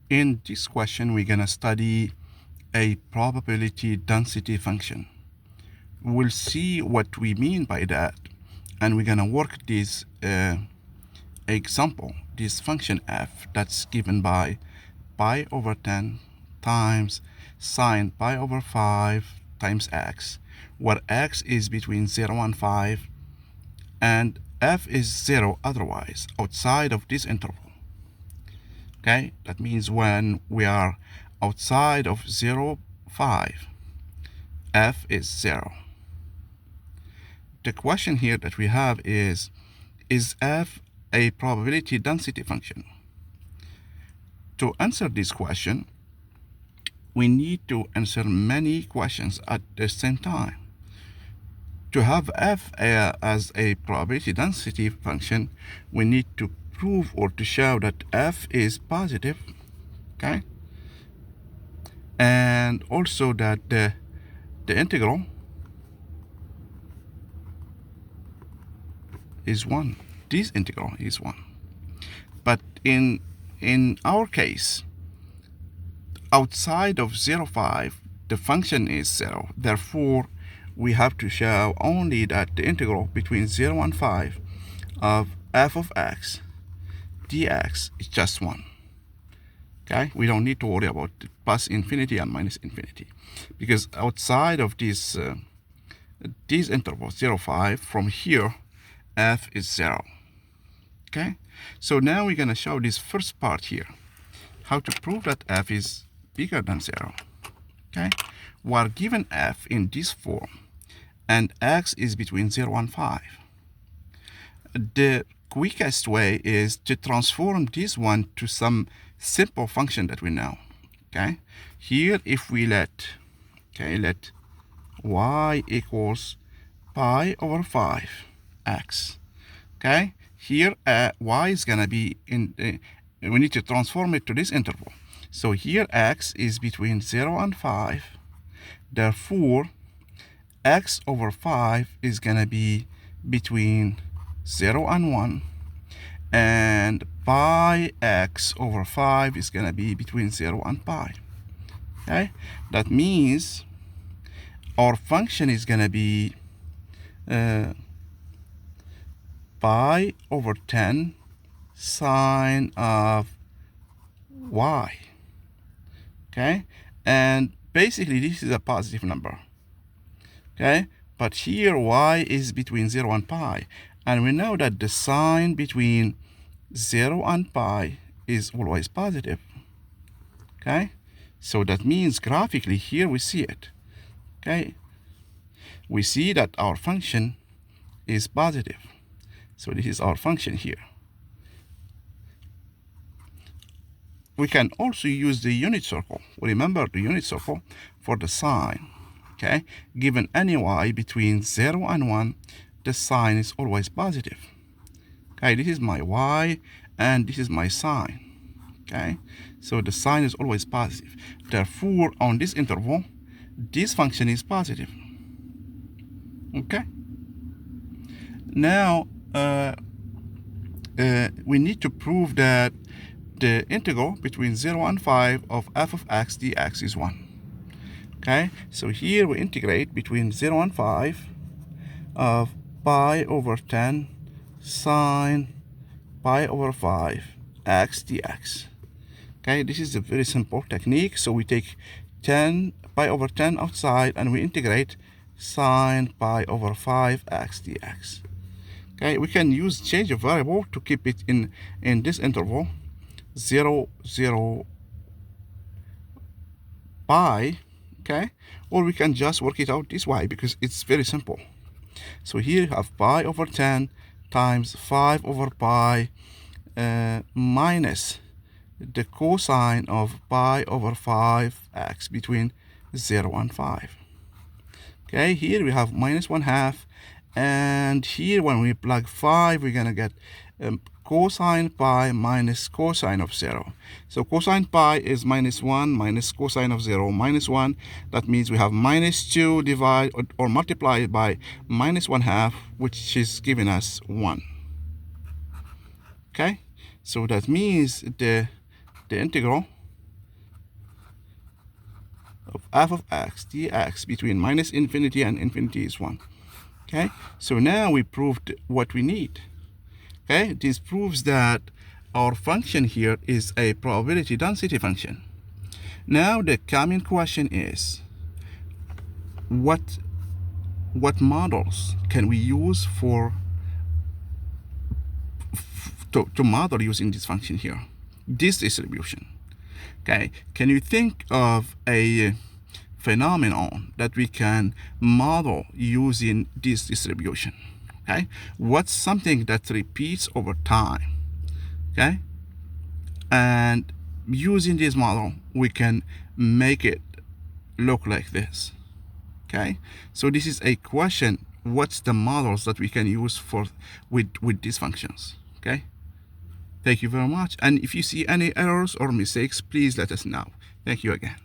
In this question, we're going to study a probability density function. We'll see what we mean by that, and we're going to work this example, this function f that's given by pi over 10 times sine pi over 5 times x, where x is between 0 and 5, and f is 0 otherwise, outside of this interval. Okay, that means when we are outside of 0, 5, f is 0. The question here that we have is f a probability density function? To answer this question, we need to answer many questions at the same time. To have f as a probability density function, we need to prove or to show that f is positive, okay? And also that the integral is 1. This integral is 1. But in our case, outside of 0, 5, the function is 0. Therefore, we have to show only that the integral between 0 and 5 of f of x dx is just 1. Okay, we don't need to worry about plus infinity and minus infinity, because outside of these intervals 0, 5, from here f is 0. Okay, so now we're going to show this first part here, how to prove that f is bigger than 0. Okay, we're given f in this form and x is between 0 and 5. The quickest way is to transform this one to some simple function that we know. Okay, here if we let y equals pi over 5 x. Okay, here y is gonna be in we need to transform it to this interval. So here x is between 0 and 5. Therefore, x over 5 is gonna be between 0 and 1, and pi x over 5 is gonna be between 0 and pi. Okay, that means our function is gonna be pi over 10 sine of y. Okay, and basically this is a positive number. Okay, but here y is between 0 and pi, and we know that the sign between 0 and pi is always positive. Okay, so that means graphically here we see it. Okay, we see that our function is positive. So this is our function here. We can also use the unit circle. Remember the unit circle for the sign. Okay, given any y between 0 and 1, the sign is always positive. Okay, this is my y and this is my sign. Okay, so the sign is always positive. Therefore, on this interval, this function is positive. Okay, now we need to prove that the integral between 0 and 5 of f of x dx is 1. Okay, so here we integrate between 0 and 5 of pi over 10 sine pi over 5 x dx. Okay, this is a very simple technique. So we take 10 pi over 10 outside and we integrate sine pi over 5 x dx. Okay, we can use change of variable to keep it in this interval 0, 0, pi. Okay, or we can just work it out this way because it's very simple. So here you have pi over 10 times 5 over pi minus the cosine of pi over 5x between 0 and 5. Okay, here we have minus 1/2, and here when we plug 5, we're gonna get cosine pi minus cosine of 0. So cosine pi is minus 1 minus cosine of 0 minus 1. That means we have minus 2 divided or multiplied by minus 1/2, which is giving us 1. Okay, so that means the integral of f of x dx between minus infinity and infinity is 1. Okay, so now we proved what we need. Okay, this proves that our function here is a probability density function. Now the common question is, what models can we use to model using this function here, this distribution? Okay, can you think of a phenomenon that we can model using this distribution? Okay, what's something that repeats over time? Okay, and using this model we can make it look like this. Okay, so this is a question, what's the models that we can use with these functions? Okay, thank you very much, and if you see any errors or mistakes, please let us know. Thank you again.